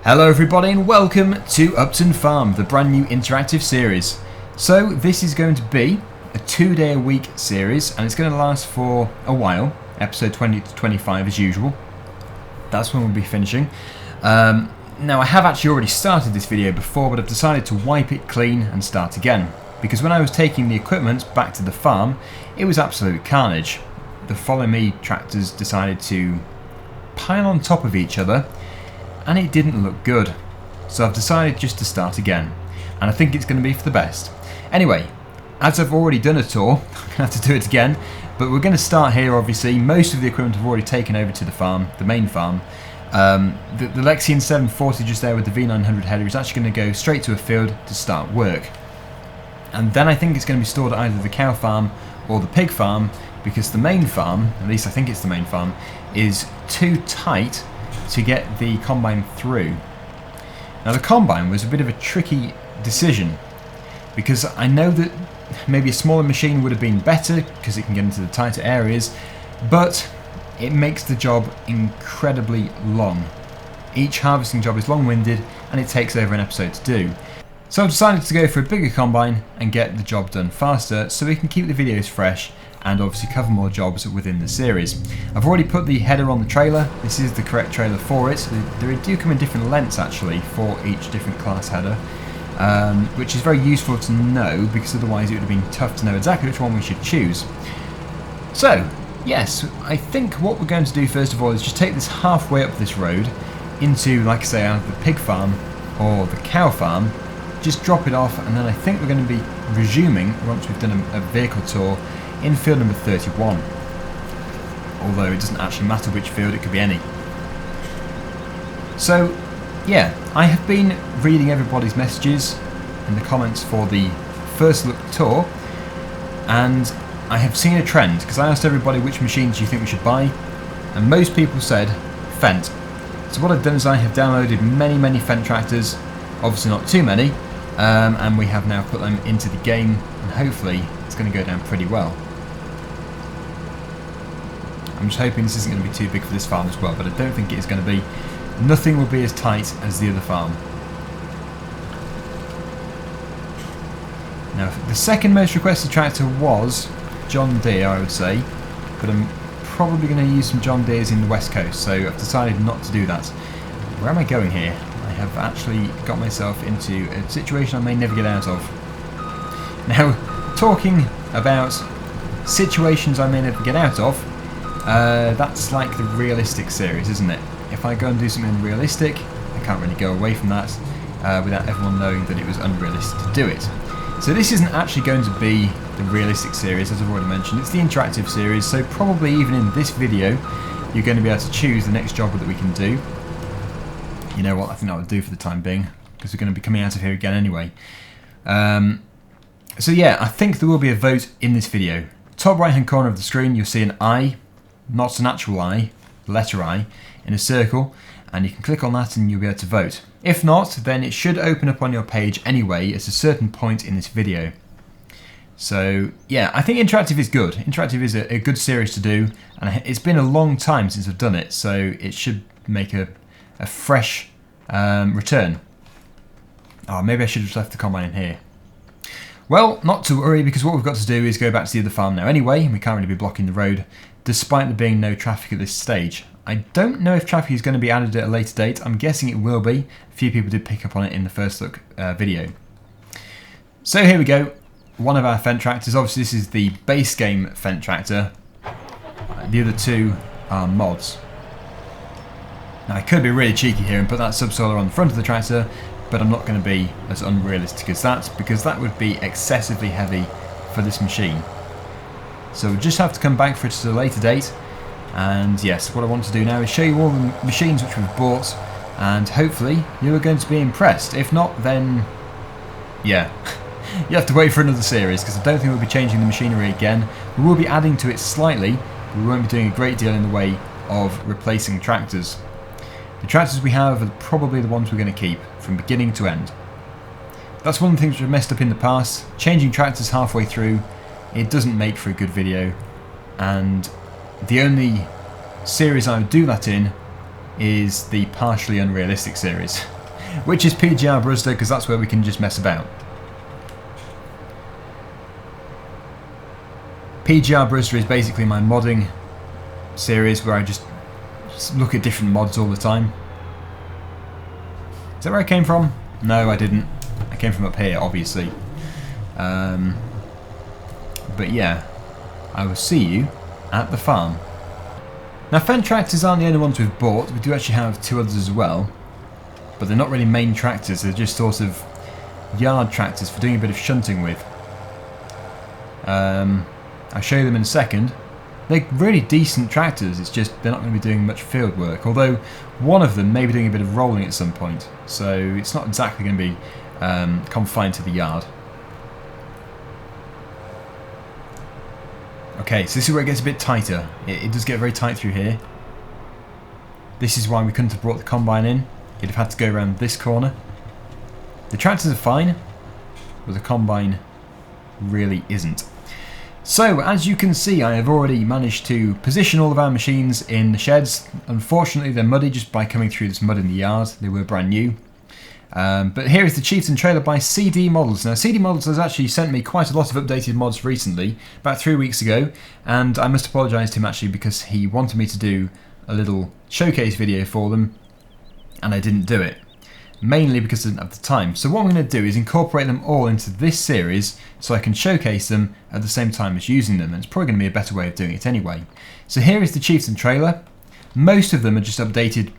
Hello everybody and welcome to Upton Farm, the brand new interactive series. So this is going to be a 2-day-a-week series and it's going to last for a while, episode 20 to 25 as usual. That's when we'll be finishing. Now I have actually already started this video before, but I've decided to wipe it clean and start again. Because when I was taking the equipment back to the farm, it was absolute carnage. The Follow Me tractors decided to pile on top of each other and it didn't look good. So I've decided just to start again. And I think it's going to be for the best. Anyway, as I've already done a tour, I'm going to have to do it again. But we're going to start here obviously. Most of the equipment I've already taken over to the farm, the main farm. The Lexian 740 just there with the V900 header is actually going to go straight to a field to start work. And then I think it's going to be stored at either the cow farm or the pig farm, because the main farm, at least I think it's the main farm, is too tight to get the combine through. Now the combine was a bit of a tricky decision, because I know that maybe a smaller machine would have been better because it can get into the tighter areas, but it makes the job incredibly long. Each harvesting job is long-winded and it takes over an episode to do. So I've decided to go for a bigger combine and get the job done faster so we can keep the videos fresh and obviously cover more jobs within the series. I've already put the header on the trailer. This is the correct trailer for it. They do come in different lengths actually for each different class header, which is very useful to know because otherwise it would have been tough to know exactly which one we should choose. So yes, I think what we're going to do first of all is just take this halfway up this road into, like I say, either the pig farm or the cow farm, just drop it off, and then I think we're going to be resuming once we've done a vehicle tour in field number 31. Although it doesn't actually matter which field, it could be any. So yeah, I have been reading everybody's messages in the comments for the first look tour, and I have seen a trend, because I asked everybody which machines do you think we should buy, and most people said Fendt. So what I've done is I have downloaded many Fendt tractors, obviously not too many, and we have now put them into the game, and hopefully it's going to go down pretty well. I'm just hoping this isn't going to be too big for this farm as well, but I don't think it is going to be. Nothing will be as tight as the other farm. Now, the second most requested tractor was John Deere, I would say, but I'm probably going to use some John Deeres in the West Coast, so I've decided not to do that. Where am I going here? I have actually got myself into a situation I may never get out of. Now, talking about situations I may never get out of, that's like the realistic series, isn't it? If I go and do something realistic, I can't really go away from that without everyone knowing that it was unrealistic to do it. So this isn't actually going to be the realistic series, as I've already mentioned. It's the interactive series, so probably even in this video you're going to be able to choose the next job that we can do. You know what, I think that would do for the time being, because we're going to be coming out of here again anyway. So yeah, I think there will be a vote in this video. Top right hand corner of the screen you'll see an I, not an actual I, the letter I, in a circle, and you can click on that and you'll be able to vote. If not, then it should open up on your page anyway at a certain point in this video. So yeah, I think interactive is good. Interactive is a good series to do, and it's been a long time since I've done it, so it should make a fresh return. Oh, maybe I should have just left the combine in here. Well, not to worry, because what we've got to do is go back to the other farm now anyway, and we can't really be blocking the road, despite there being no traffic at this stage. I don't know if traffic is going to be added at a later date. I'm guessing it will be. A few people did pick up on it in the first look video. So here we go. One of our Fendt tractors. Obviously this is the base game Fendt tractor. The other two are mods. Now I could be really cheeky here and put that subsoiler on the front of the tractor, but I'm not going to be as unrealistic as that, because that would be excessively heavy for this machine. So we'll just have to come back for it at a later date. And yes, what I want to do now is show you all the machines which we've bought, and hopefully you are going to be impressed. If not, then yeah, you have to wait for another series, because I don't think we'll be changing the machinery again. We will be adding to it slightly, but we won't be doing a great deal in the way of replacing tractors. The tractors we have are probably the ones we're going to keep from beginning to end. That's one of the things we've messed up in the past. Changing tractors halfway through, it doesn't make for a good video, and the only series I would do that in is the partially unrealistic series, which is PGR Brusda, because that's where we can just mess about. PGR Brusda is basically my modding series where I just look at different mods all the time. Is that where I came from? No, I didn't. I came from up here, obviously. But yeah, I will see you at the farm. Now, Fendt tractors aren't the only ones we've bought. We do actually have two others as well, but they're not really main tractors. They're just sort of yard tractors for doing a bit of shunting with. I'll show you them in a second. They're really decent tractors, it's just they're not going to be doing much field work, although one of them may be doing a bit of rolling at some point, so it's not exactly going to be confined to the yard. Okay, so this is where it gets a bit tighter. It does get very tight through here. This is why we couldn't have brought the combine in. You'd have had to go around this corner. The tractors are fine, but the combine really isn't. So, as you can see, I have already managed to position all of our machines in the sheds. Unfortunately, they're muddy just by coming through this mud in the yard. They were brand new. But here is the Chieftain trailer by CD Models. Now, CD Models has actually sent me quite a lot of updated mods recently, about 3 weeks ago, and I must apologise to him actually because he wanted me to do a little showcase video for them, and I didn't do it. Mainly because I didn't have the time. So what I'm going to do is incorporate them all into this series so I can showcase them at the same time as using them, and it's probably going to be a better way of doing it anyway. So here is the Chieftain trailer. Most of them are just updated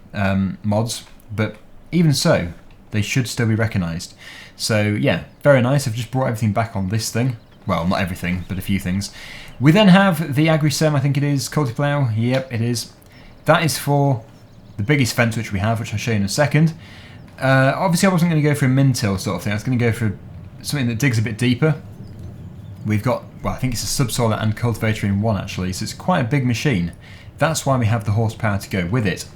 mods, but even so, they should still be recognised. So yeah, very nice. I've just brought everything back on this thing. Well, not everything, but a few things. We then have the Agrisem, I think it is, Cultiplow. Yep, it is. That is for the biggest Fendt which we have, which I'll show you in a second. Obviously I wasn't going to go for a min-till sort of thing. I was going to go for something that digs a bit deeper. We've got, well, I think it's a subsoiler and cultivator in one actually, so it's quite a big machine. That's why we have the horsepower to go with it.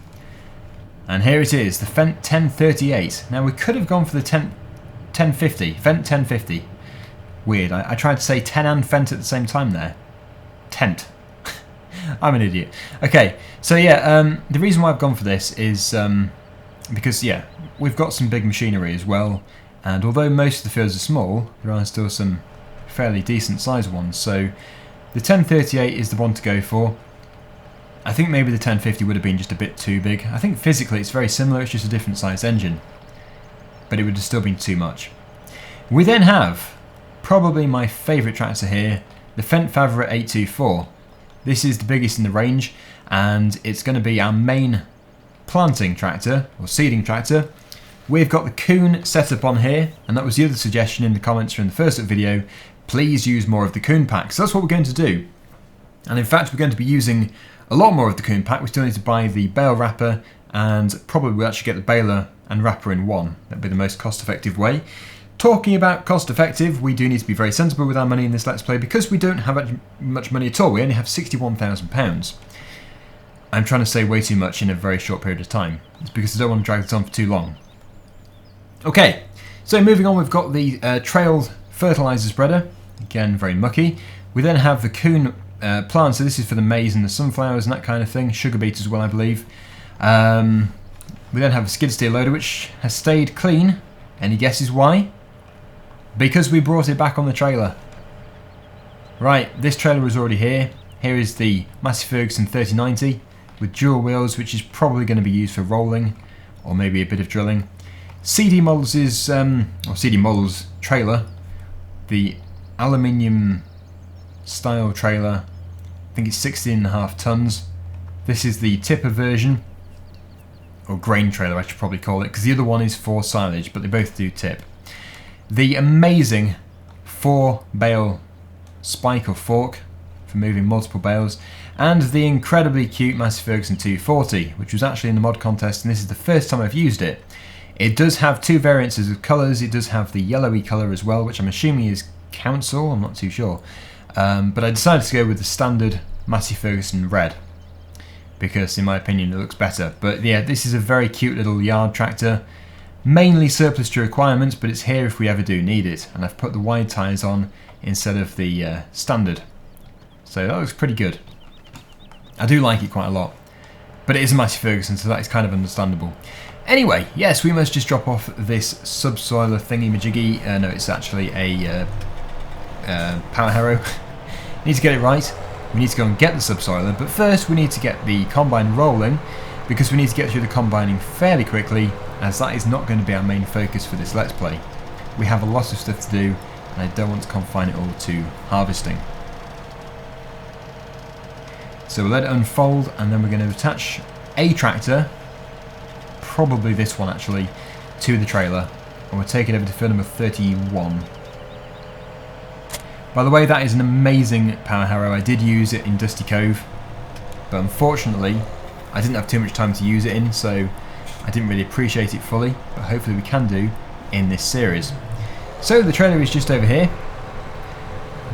And here it is, the Fendt 1038. Now we could have gone for the 1050, Fendt 1050. Weird, I tried to say 10 and Fendt at the same time there. Tent. I'm an idiot. Okay, so yeah, the reason why I've gone for this is because, yeah, we've got some big machinery as well, and although most of the fields are small, there are still some fairly decent sized ones, so the 1038 is the one to go for. I think maybe the 1050 would have been just a bit too big. I think physically it's very similar, it's just a different size engine, but it would have still been too much. We then have probably my favourite tractor here, the Fendt Favorit 824. This is the biggest in the range, and it's going to be our main planting tractor, or seeding tractor. We've got the Kuhn setup on here, and that was the other suggestion in the comments from the first video. Please use more of the Kuhn pack. So that's what we're going to do. And in fact, we're going to be using a lot more of the Kuhn pack. We still need to buy the bale wrapper, and probably we'll actually get the baler and wrapper in one. That'd be the most cost-effective way. Talking about cost-effective, we do need to be very sensible with our money in this Let's Play because we don't have much money at all. We only have £61,000. I'm trying to say way too much in a very short period of time. It's because I don't want to drag this on for too long. Okay, so moving on, we've got the trailed fertiliser spreader. Again, very mucky. We then have the Kuhn plant, so this is for the maize and the sunflowers and that kind of thing. Sugar beet as well, I believe. We then have a skid steer loader, which has stayed clean. Any guesses why? Because we brought it back on the trailer. Right, this trailer was already here. Here is the Massey Ferguson 3090 with dual wheels, which is probably going to be used for rolling or maybe a bit of drilling. CD Models is, or CD Models trailer, the aluminium style trailer. I think it's 16.5 tons. This is the tipper version, or grain trailer I should probably call it, because the other one is for silage, but they both do tip. The amazing 4-bale spike or fork for moving multiple bales, and the incredibly cute Massey Ferguson 240, which was actually in the mod contest, and this is the first time I've used it. It does have two variants of colours. It does have the yellowy colour as well, which I'm assuming is council, I'm not too sure. But I decided to go with the standard Massey Ferguson red, because in my opinion it looks better. But yeah, this is a very cute little yard tractor, mainly surplus to requirements, but it's here if we ever do need it, and I've put the wide tyres on instead of the standard, so that looks pretty good. I do like it quite a lot. But it is a Massey Ferguson, so that is kind of understandable. Anyway, yes, we must just drop off this subsoiler thingy-majiggy. No, it's actually a power harrow. Need to get it right. We need to go and get the subsoiler, but first we need to get the combine rolling, because we need to get through the combining fairly quickly, as that is not going to be our main focus for this Let's Play. We have a lot of stuff to do, and I don't want to confine it all to harvesting. So we'll let it unfold, and then we're going to attach a tractor, probably this one actually, to the trailer, and we'll take it over to field number 31. By the way, that is an amazing power harrow. I did use it in Dusty Cove, but unfortunately I didn't have too much time to use it in, so I didn't really appreciate it fully, but hopefully we can do in this series. So the trailer is just over here.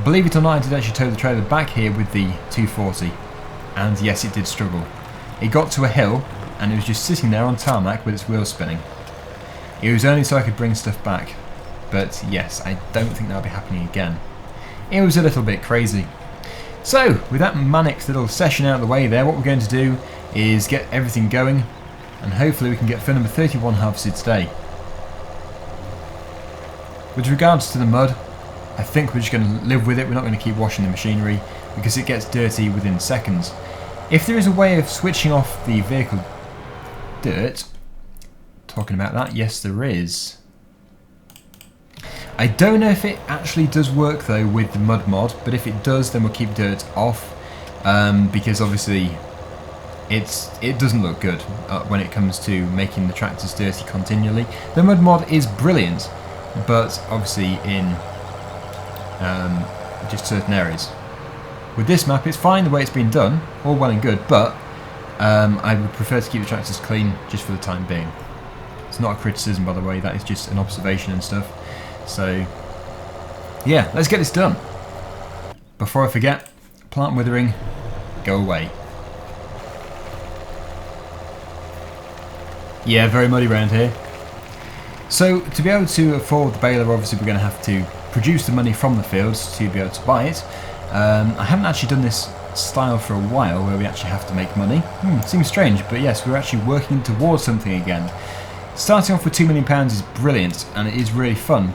Believe it or not, I did actually tow the trailer back here with the 240, and yes, it did struggle. It got to a hill and it was just sitting there on tarmac with its wheels spinning. It was only so I could bring stuff back, but yes, I don't think that'll be happening again. It was a little bit crazy. So, with that manic little session out of the way there, what we're going to do is get everything going, and hopefully we can get field number 31 harvested today. With regards to the mud, I think we're just going to live with it. We're not going to keep washing the machinery, because it gets dirty within seconds. If there is a way of switching off the vehicle dirt, talking about that, yes there is. I don't know if it actually does work though with the mud mod, but if it does then we'll keep dirt off, because obviously it doesn't look good when it comes to making the tractors dirty continually. The mud mod is brilliant, but obviously in just certain areas. With this map it's fine the way it's been done, all well and good, but I would prefer to keep the tractors clean just for the time being. It's not a criticism, by the way, that is just an observation and stuff. So yeah, let's get this done. Before I forget, plant withering, go away. Yeah, very muddy around here. So to be able to afford the baler, obviously we're going to have to produce the money from the fields to be able to buy it. I haven't actually done this style for a while where we actually have to make money. Seems strange, but yes, we're actually working towards something again. Starting off with £2 million is brilliant and it is really fun,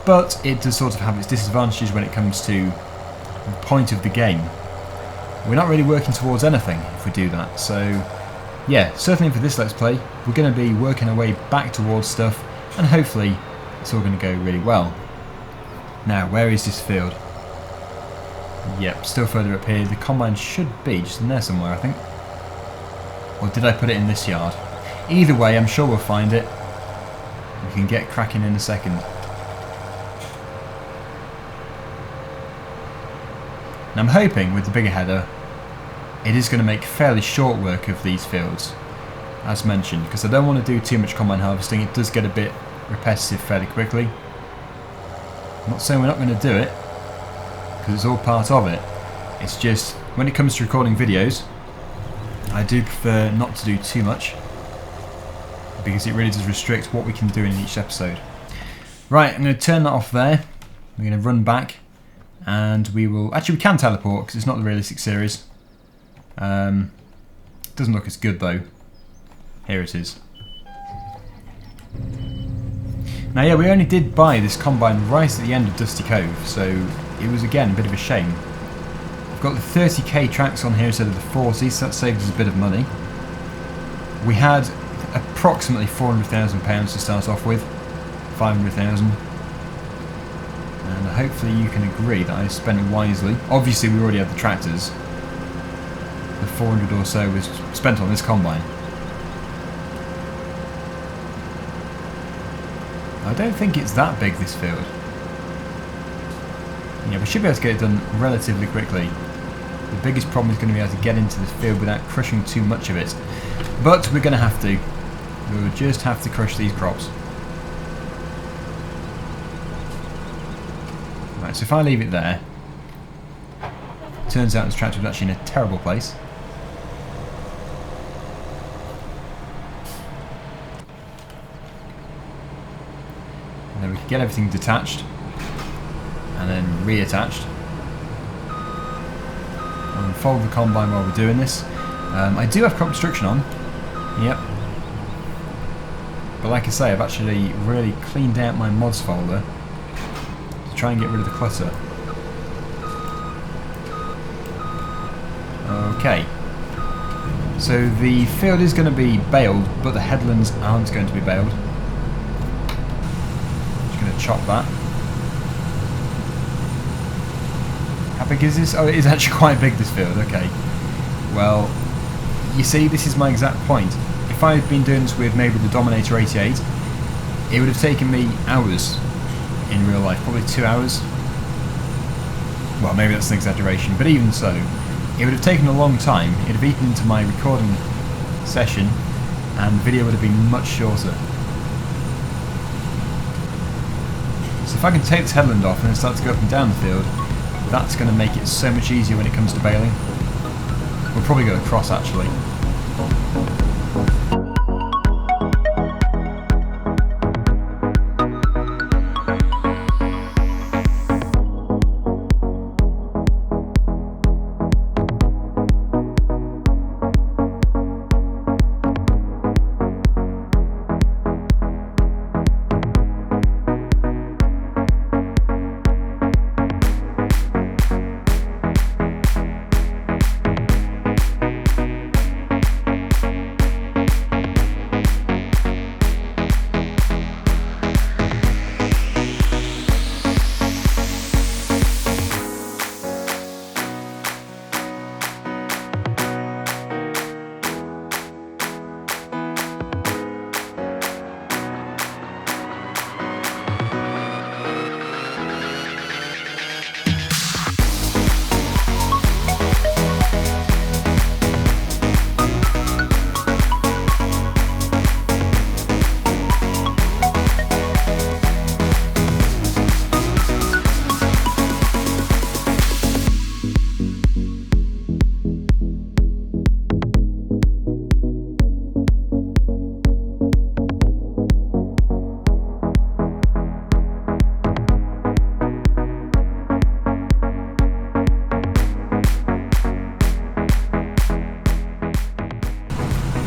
but it does sort of have its disadvantages when it comes to the point of the game. We're not really working towards anything if we do that, so yeah, certainly for this Let's Play, we're going to be working our way back towards stuff, and hopefully it's all going to go really well. Now, where is this field? Yep, still further up here. The combine should be just in there somewhere, I think. Or did I put it in this yard? Either way, I'm sure we'll find it. We can get cracking in a second. And I'm hoping with the bigger header, it is going to make fairly short work of these fields, as mentioned, because I don't want to do too much combine harvesting. It does get a bit repetitive fairly quickly. I'm not saying we're not going to do it, because it's all part of it. It's just, when it comes to recording videos, I do prefer not to do too much, because it really does restrict what we can do in each episode. Right, I'm going to turn that off there. We're going to run back, and we will... Actually, we can teleport, because it's not the realistic series. Doesn't look as good, though. Here it is. Now, yeah, we only did buy this combine right at the end of Dusty Cove, so it was, again, a bit of a shame. We've got the 30k tracks on here instead of the 40, so that saved us a bit of money. We had approximately £400,000 to start off with, 500,000, and hopefully you can agree that I spent it wisely. Obviously we already had the tractors. The 400 or so was spent on this combine. I don't think it's that big, this field. Yeah, we should be able to get it done relatively quickly. The biggest problem is going to be able to get into this field without crushing too much of it. But we're going to have to. We'll just have to crush these crops. Right, so if I leave it there, turns out this tractor was actually in a terrible place. And then we can get everything detached and then reattached. And fold the combine while we're doing this. I do have crop construction on. Yep. But like I say, I've actually really cleaned out my mods folder to try and get rid of the clutter. Okay. So the field is going to be baled, but the headlands aren't going to be baled. Just going to chop that. How big is this? Oh, it is actually quite big, this field. Okay. Well, you see, this is my exact point. If I had been doing this with maybe the Dominator 88, it would have taken me hours in real life, probably 2 hours. Well, maybe that's an exaggeration, but even so, it would have taken a long time. It would have eaten into my recording session, and the video would have been much shorter. So if I can take this headland off and then start to go up and down the field, that's going to make it so much easier when it comes to baling. We'll probably go across actually.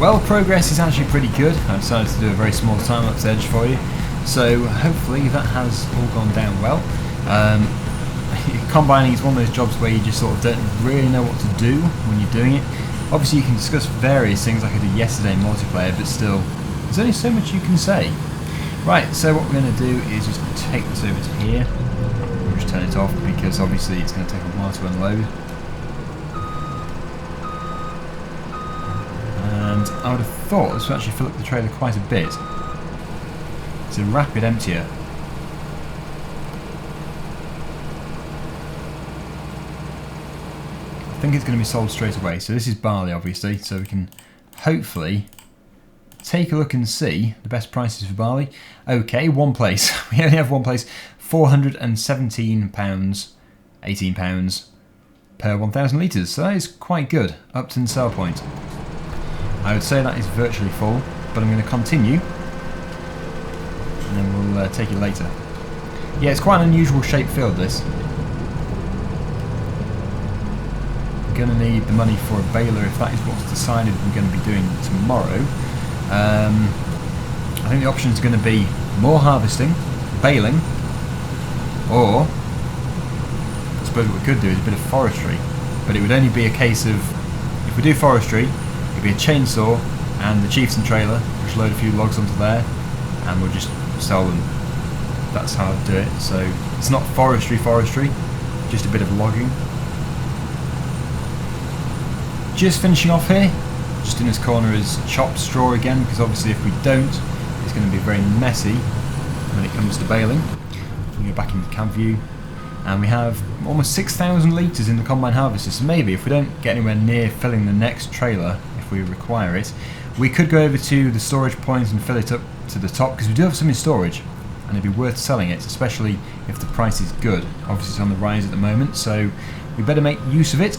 Well, progress is actually pretty good. I decided to do a very small time-lapse edge for you, so hopefully that has all gone down well. Combining is one of those jobs where you just sort of don't really know what to do when you're doing it. Obviously you can discuss various things like I did yesterday in multiplayer, but still, there's only so much you can say. Right, so what we're going to do is just take this over to here. We'll just turn it off because obviously it's going to take a while to unload. And I would have thought this would actually fill up the trailer quite a bit. It's a rapid emptier. I think it's going to be sold straight away. So this is barley obviously, so we can hopefully take a look and see the best prices for barley. Okay, one place. We only have one place. £417, £18 per 1,000 litres. So that is quite good. Upton sell point. I would say that is virtually full, but I'm going to continue and then we'll take it later. Yeah, it's quite an unusual shaped field, this. We're going to need the money for a baler if that is what's decided we're going to be doing tomorrow. I think the options are going to be more harvesting, baling, or I suppose what we could do is a bit of forestry, but it would only be a case of, if we do forestry, it'd be a chainsaw and the chieftain trailer, just load a few logs onto there and we'll just sell them. That's how I'd do it. So it's not forestry, just a bit of logging. Just finishing off here, just in this corner is chopped straw again, because obviously if we don't, it's going to be very messy when it comes to baling. We go back into camp view, and we have almost 6,000 litres in the combine harvester, so maybe if we don't get anywhere near filling the next trailer, if we require it, we could go over to the storage point and fill it up to the top, because we do have some in storage, and it'd be worth selling it, especially if the price is good. Obviously it's on the rise at the moment, so we better make use of it.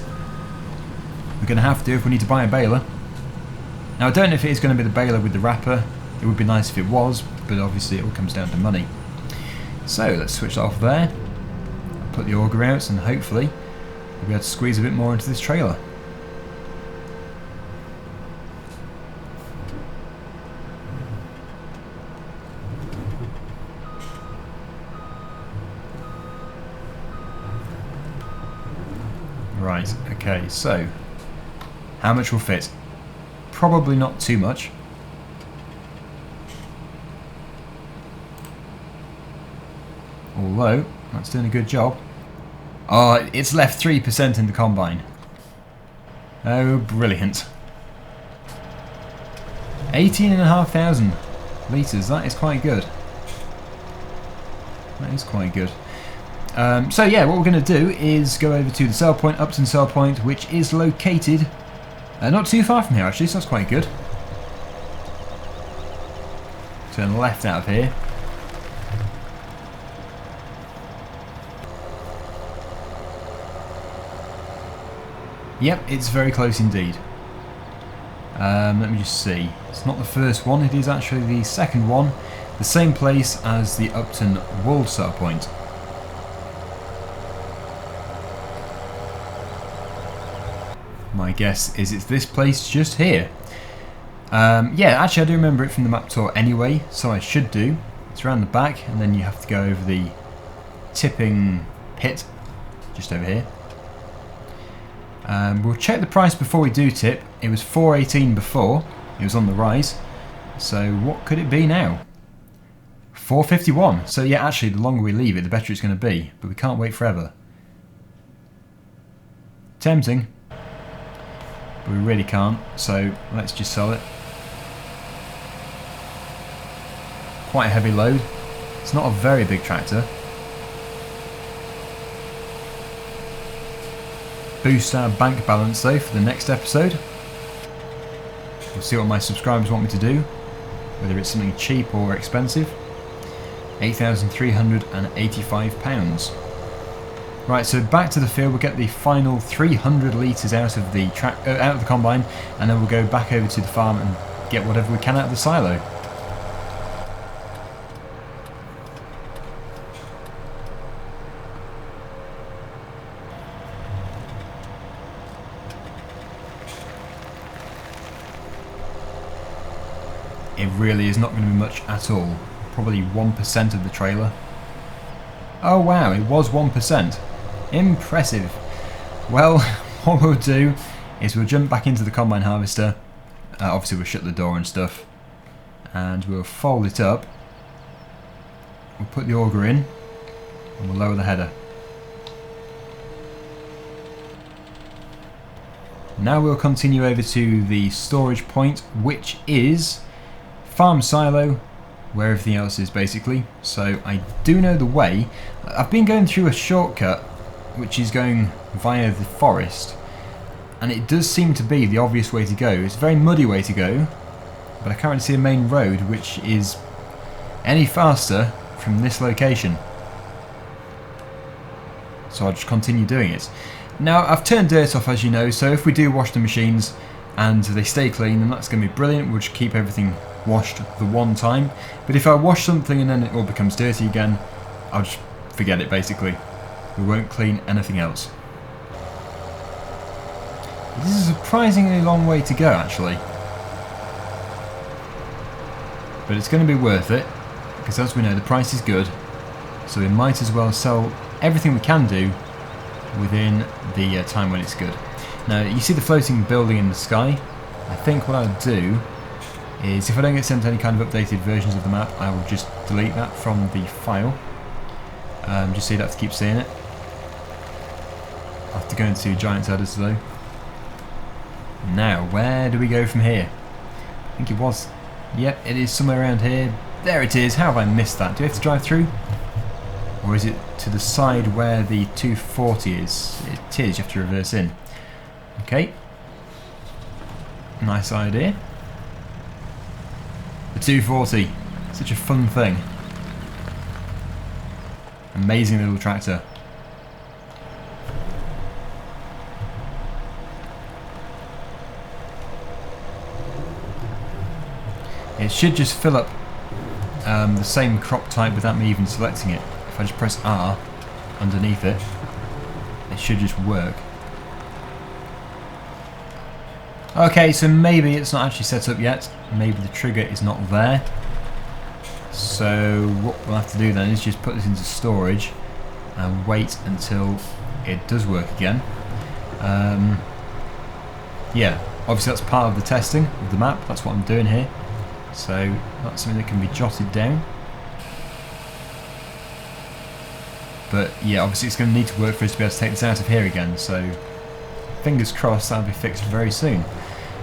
We're going to have to if we need to buy a baler. Now I don't know if it is going to be the baler with the wrapper. It would be nice if it was, but obviously it all comes down to money. So let's switch that off there, put the auger out, and hopefully we'll be able to squeeze a bit more into this trailer. Right, okay, so how much will fit? Probably not too much. Although, that's doing a good job. Oh, it's left 3% in the combine. Oh, brilliant. 18,500 litres, that is quite good. That is quite good. So yeah, what we're going to do is go over to the sell point, Upton sell point, which is located not too far from here actually, so that's quite good. Turn left out of here. Yep, it's very close indeed. Let me just see. It's not the first one, it is actually the second one. The same place as the Upton Wold sell point. My guess is it's this place just here. Yeah, actually I do remember it from the map tour anyway, so I should do. It's around the back, and then you have to go over the tipping pit, just over here. We'll check the price before we do tip. It was 4.18 before, it was on the rise. So what could it be now? 4.51. So yeah, actually the longer we leave it, the better it's going to be. But we can't wait forever. Tempting. But we really can't, so let's just sell it. Quite a heavy load. It's not a very big tractor. Boost our bank balance though for the next episode. We'll see what my subscribers want me to do, whether it's something cheap or expensive. £8,385. Right, so back to the field. We'll get the final 300 litres out of the combine, and then we'll go back over to the farm and get whatever we can out of the silo. It really is not going to be much at all. Probably 1% of the trailer. Oh wow, it was 1%. Impressive. Well, what we'll do is we'll jump back into the combine harvester. Obviously we'll shut the door and stuff. And we'll fold it up. We'll put the auger in. And we'll lower the header. Now we'll continue over to the storage point, which is farm silo, where everything else is basically. So I do know the way. I've been going through a shortcut which is going via the forest, and it does seem to be the obvious way to go. It's a very muddy way to go, but I can't really see a main road which is any faster from this location. So I'll just continue doing it. Now I've turned dirt off, as you know, so if we do wash the machines and they stay clean, then that's going to be brilliant. We'll just keep everything washed the one time. But if I wash something and then it all becomes dirty again, I'll just forget it basically. We won't clean anything else. This is a surprisingly long way to go actually. But it's going to be worth it, because as we know the price is good, so we might as well sell everything we can do within the time when it's good. Now you see the floating building in the sky. I think what I'll do is, if I don't get sent any kind of updated versions of the map, I will just delete that from the file. Just so you'd have to keep seeing it. I'll have to go into Giant Headers though. Now, where do we go from here? I think it was... Yep, it is somewhere around here. There it is. How have I missed that? Do we have to drive through? Or is it to the side where the 240 is? It is. You have to reverse in. Okay. Nice idea. The 240. Such a fun thing. Amazing little tractor. It should just fill up the same crop type without me even selecting it. If I just press R underneath it, it should just work. Okay, so maybe it's not actually set up yet. Maybe the trigger is not there. So what we'll have to do then is just put this into storage and wait until it does work again. Yeah, obviously that's part of the testing of the map. That's what I'm doing here. So that's something that can be jotted down. But yeah, obviously it's going to need to work for us to be able to take this out of here again. So fingers crossed that'll be fixed very soon.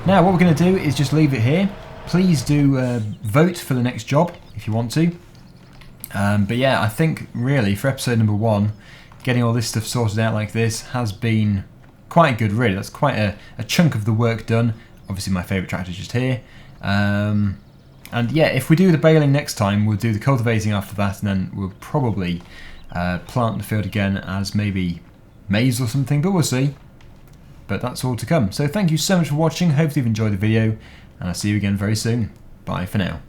Now what we're going to do is just leave it here. Please do vote for the next job if you want to. But yeah, I think really for episode number 1, getting all this stuff sorted out like this has been quite good really. That's quite a chunk of the work done. Obviously my favourite tractor is just here. And yeah, if we do the baling next time, we'll do the cultivating after that, and then we'll probably plant the field again as maybe maize or something, but we'll see. But that's all to come. So thank you so much for watching. Hopefully you've enjoyed the video, and I'll see you again very soon. Bye for now.